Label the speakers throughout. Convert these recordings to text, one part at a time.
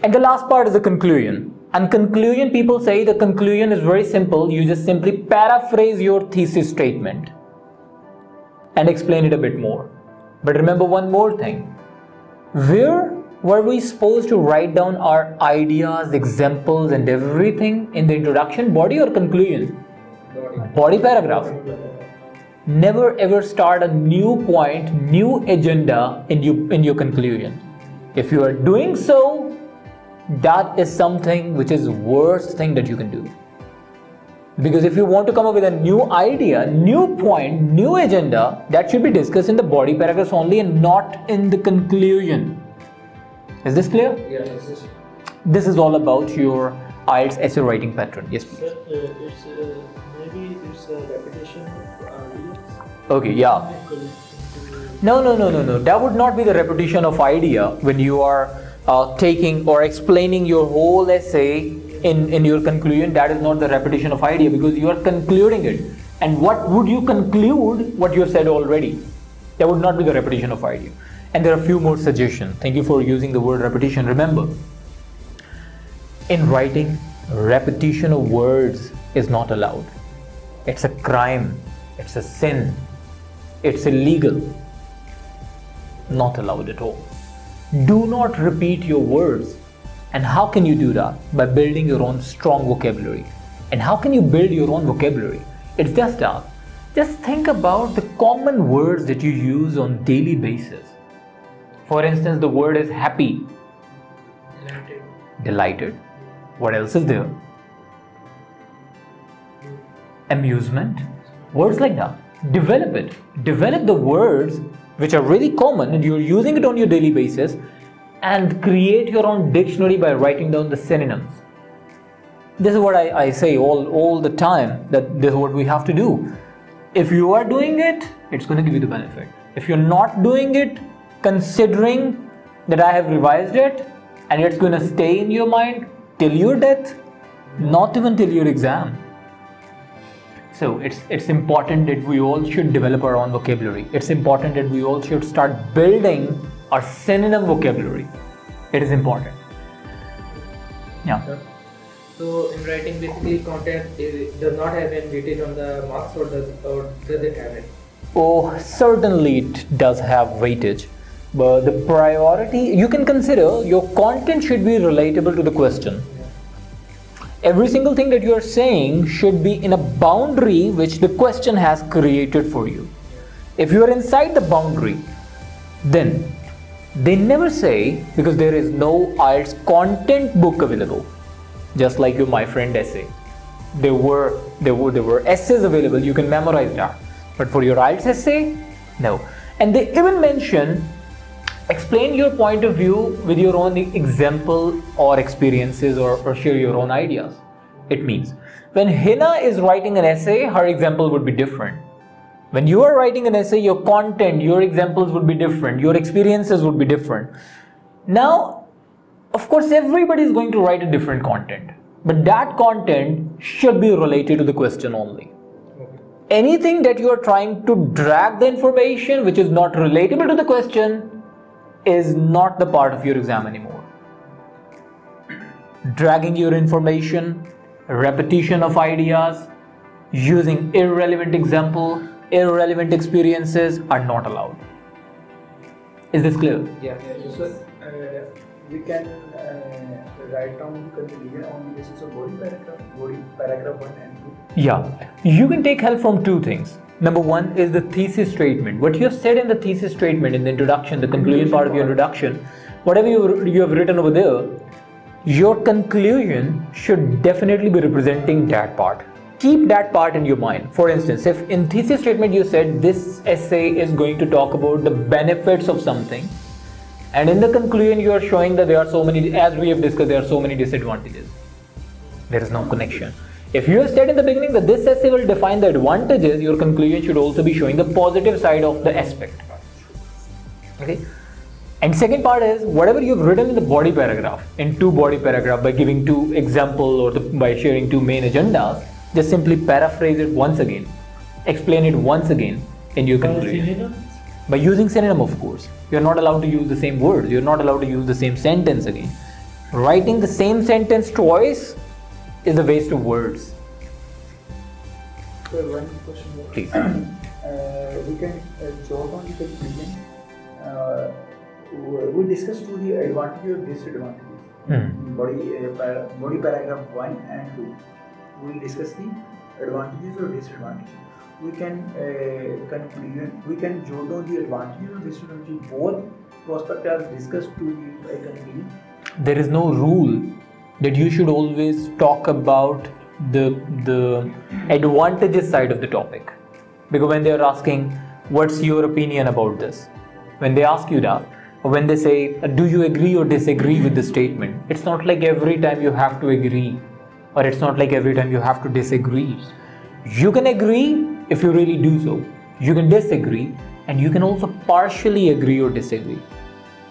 Speaker 1: And the last part is the conclusion. And conclusion, people say the conclusion is very simple. You just simply paraphrase your thesis statement and explain it a bit more. But remember one more thing. Where were we supposed to write down our ideas, examples and everything in the introduction, body or conclusion? Body paragraph. Never ever start a new point, new agenda in your conclusion. If you are doing so, that is something which is worst thing that you can do. Because if you want to come up with a new idea, new point, new agenda, that should be discussed in the body paragraphs only and not in the conclusion. Is this clear?
Speaker 2: Yes.
Speaker 1: This is all about your IELTS essay writing pattern. Yes, please.
Speaker 2: Sir, maybe it's a repetition of ideas.
Speaker 1: Okay, yeah. No. That would not be the repetition of idea when you are taking or explaining your whole essay in your conclusion. That is not the repetition of idea, because you are concluding it. And what would you conclude what you have said already? That would not be the repetition of idea. And there are a few more suggestions. Thank you for using the word repetition. Remember, in writing, repetition of words is not allowed. It's a crime. It's a sin. It's illegal. Not allowed at all. Do not repeat your words. And how can you do that? By building your own strong vocabulary. And how can you build your own vocabulary? It's just that. Just think about the common words that you use on daily basis. For instance, the word is happy. Delighted. What else is there? Amusement. Words like that. Develop it. Develop the words which are really common and you're using it on your daily basis, and create your own dictionary by writing down the synonyms. This is what I say all the time, that this is what we have to do. If you are doing it, it's going to give you the benefit. If you're not doing it, considering that I have revised it and it's going to stay in your mind till your death, not even till your exam. So it's important that we all should develop our own vocabulary. It's important that we all should start building our synonym vocabulary. It is important. Yeah.
Speaker 3: So in writing, basically content does not have any weightage on the marks, or does it have it?
Speaker 1: Oh, certainly it does have weightage. But the priority, you can consider your content should be relatable to the question. Every single thing that you are saying should be in a boundary which the question has created for you. If you are inside the boundary, then they never say, because there is no IELTS content book available, just like your My Friend essay. There were essays available, you can memorize that. But for your IELTS essay, no. And they even mention, explain your point of view with your own example or experiences, or share your own ideas. It means when Hina is writing an essay, her example would be different. When you are writing an essay, your content, your examples would be different, your experiences would be different. Now, of course, everybody is going to write a different content, but that content should be related to the question only. Anything that you are trying to drag the information which is not relatable to the question is not the part of your exam anymore. Dragging your information, repetition of ideas, using irrelevant example, irrelevant experiences are not allowed. Is this clear?
Speaker 3: Yeah.
Speaker 2: So we can write down conclusion on the basis of body paragraph 1 and 2.
Speaker 1: Yeah, you can take help from two things. Number one is the thesis statement. What you have said in the thesis statement, in the introduction, the conclusion part of your introduction, whatever you have written over there, your conclusion should definitely be representing that part. Keep that part in your mind. For instance, if in thesis statement you said this essay is going to talk about the benefits of something, and in the conclusion you are showing that there are so many, as we have discussed, there are so many disadvantages. There is no connection. If you have said in the beginning that this essay will define the advantages, your conclusion should also be showing the positive side of the aspect. Okay. And second part is whatever you've written in the body paragraph, in two body paragraph, by giving two example or by sharing two main agendas, just simply paraphrase it once again, explain it once again in your conclusion. By using synonym, of course. You're not allowed to use the same words. You're not allowed to use the same sentence again. Writing the same sentence twice is a waste of words.
Speaker 2: So one question more.
Speaker 1: Please.
Speaker 2: We can jot on the conclusion. We discuss to the advantage or disadvantages. Body paragraph 1 and 2. We will discuss the advantages or disadvantages. We can conclusion. We can jot on the advantages or disadvantages. Both prospects are discussed to the conclusion.
Speaker 1: There is no rule that you should always talk about the advantages side of the topic, because when they are asking what's your opinion about this, when they ask you that, or when they say do you agree or disagree with the statement, it's not like every time you have to agree, or it's not like every time you have to disagree. You can agree if you really do so, you can disagree, and you can also partially agree or disagree.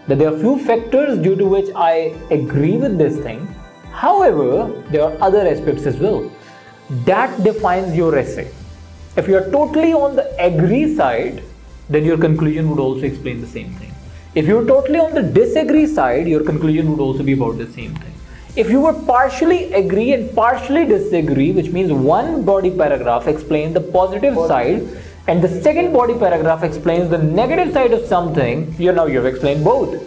Speaker 1: That there are few factors due to which I agree with this thing. However, there are other aspects as well. That defines your essay. If you are totally on the agree side, then your conclusion would also explain the same thing. If you are totally on the disagree side, your conclusion would also be about the same thing. If you were partially agree and partially disagree, which means one body paragraph explains the positive side and the second body paragraph explains the negative side of something, you have explained both.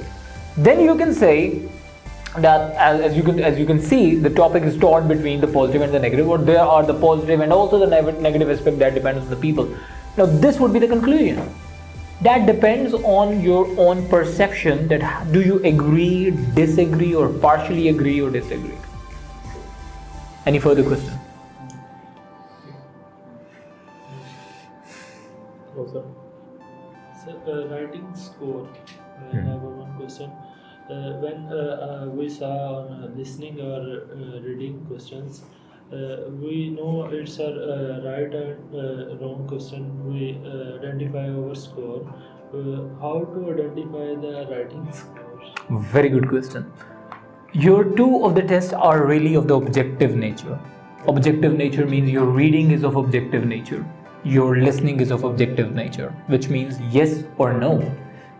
Speaker 1: Then you can say that as you can see, the topic is taught between the positive and the negative, or there are the positive and also the negative aspect that depends on the people. Now this would be the conclusion. That depends on your own perception, that do you agree, disagree, or partially agree or disagree. Any further question?
Speaker 4: So, writing score. I have one question. When we saw on listening or reading questions, we know it's a right and wrong question. We identify our score. How to identify the writing score?
Speaker 1: Very good question. Your two of the tests are really of the objective nature. Objective nature means your reading is of objective nature. Your listening is of objective nature, which means yes or no.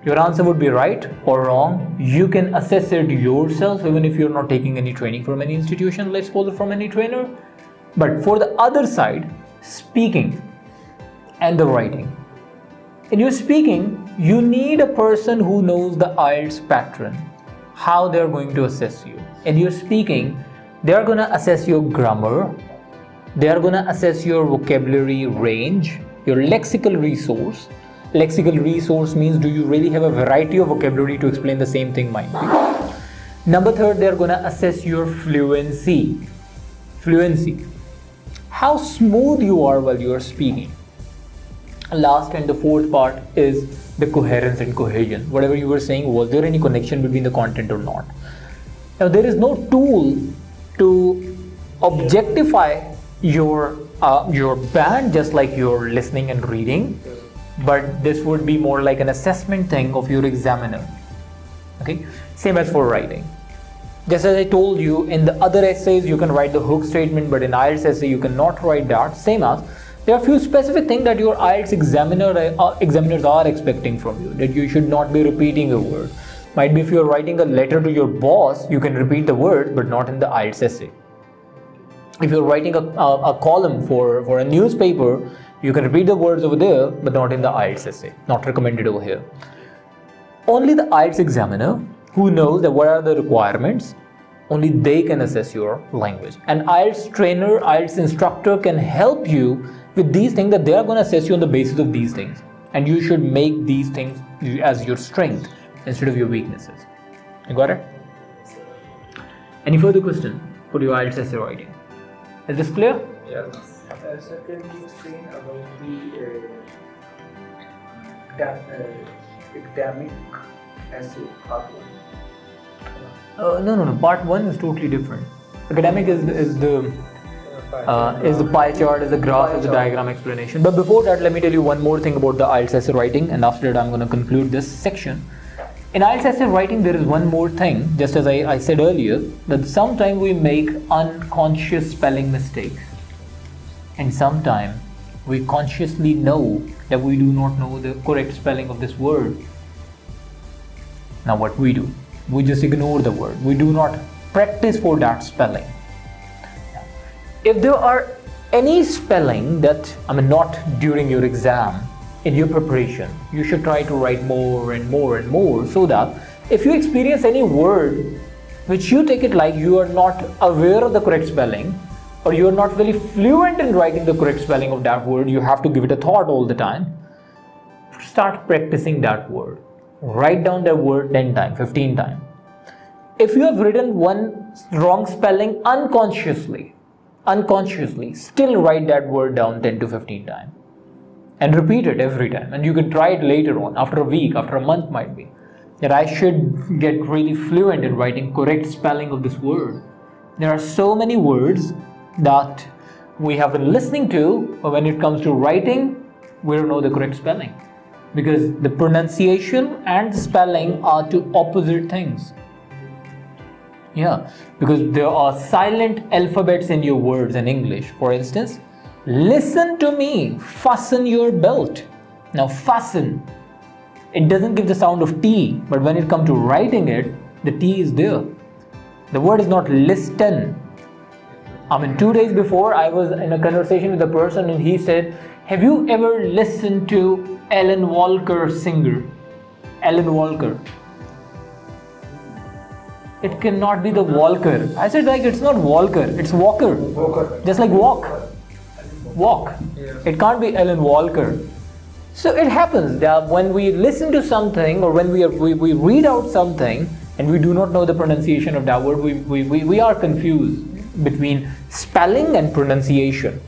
Speaker 1: Your answer would be right or wrong. You can assess it yourself even if you're not taking any training from any institution, let's suppose, from any trainer. But for the other side, speaking and the writing. In your speaking, you need a person who knows the IELTS pattern, how they're going to assess you. In your speaking, they're going to assess your grammar, they are going to assess your vocabulary range, your lexical resource. Lexical resource means do you really have a variety of vocabulary to explain the same thing might be. Number third, they are going to assess your fluency. How smooth you are while you are speaking. Last and the fourth part is the coherence and cohesion. Whatever you were saying, was there any connection between the content or not? Now there is no tool to objectify your band just like your listening and reading, but this would be more like an assessment thing of your examiner. Okay, same as for writing. Just as I told you, in the other essays you can write the hook statement, but in IELTS essay you cannot write that. Same as there are few specific things that your IELTS examiners are expecting from you, that you should not be repeating a word. Might be if you are writing a letter to your boss, you can repeat the word, but not in the IELTS essay. If you're writing a column for a newspaper, you can repeat the words over there, but not in the IELTS essay. Not recommended over here. Only the IELTS examiner, who knows that what are the requirements, only they can assess your language. An IELTS trainer, IELTS instructor can help you with these things, that they are going to assess you on the basis of these things. And you should make these things as your strength instead of your weaknesses. You got it? Any further question for your IELTS essay writing? Is this clear?
Speaker 4: Yes.
Speaker 2: Sir, can you explain about the academic essay part 1?
Speaker 1: No. Part 1 is totally different. Academic is the pie chart, is the graph, is the diagram explanation. But before that, let me tell you one more thing about the IELTS essay writing, and after that I'm going to conclude this section. In IELTS essay writing, there is one more thing, just as I said earlier, that sometimes we make unconscious spelling mistakes. And sometimes we consciously know that we do not know the correct spelling of this word. Now what we do? We just ignore the word. We do not practice for that spelling. If there are any spelling that, not during your exam, in your preparation, you should try to write more and more and more, so that if you experience any word which you take it like you are not aware of the correct spelling, or you are not very fluent in writing the correct spelling of that word, you have to give it a thought all the time. Start practicing that word. Write down that word 10 times, 15 times. If you have written one wrong spelling unconsciously, still write that word down 10 to 15 times. And repeat it every time. And you can try it later on, after a week, after a month might be. That I should get really fluent in writing correct spelling of this word. There are so many words that we have been listening to, but when it comes to writing, we don't know the correct spelling. Because the pronunciation and the spelling are two opposite things. Yeah, because there are silent alphabets in your words in English. For instance, listen to me, fasten your belt. Now fasten, it doesn't give the sound of T, but when it comes to writing it, the T is there. The word is not listen. 2 days before I was in a conversation with a person and he said, have you ever listened to Alan Walker singer? Alan Walker. It cannot be the Walker. I said it's not Walker, it's Walker.
Speaker 2: Walker.
Speaker 1: Just like walk. Walk. It can't be Alan Walker. So it happens that when we listen to something or when we read out something and we do not know the pronunciation of that word, we are confused between spelling and pronunciation.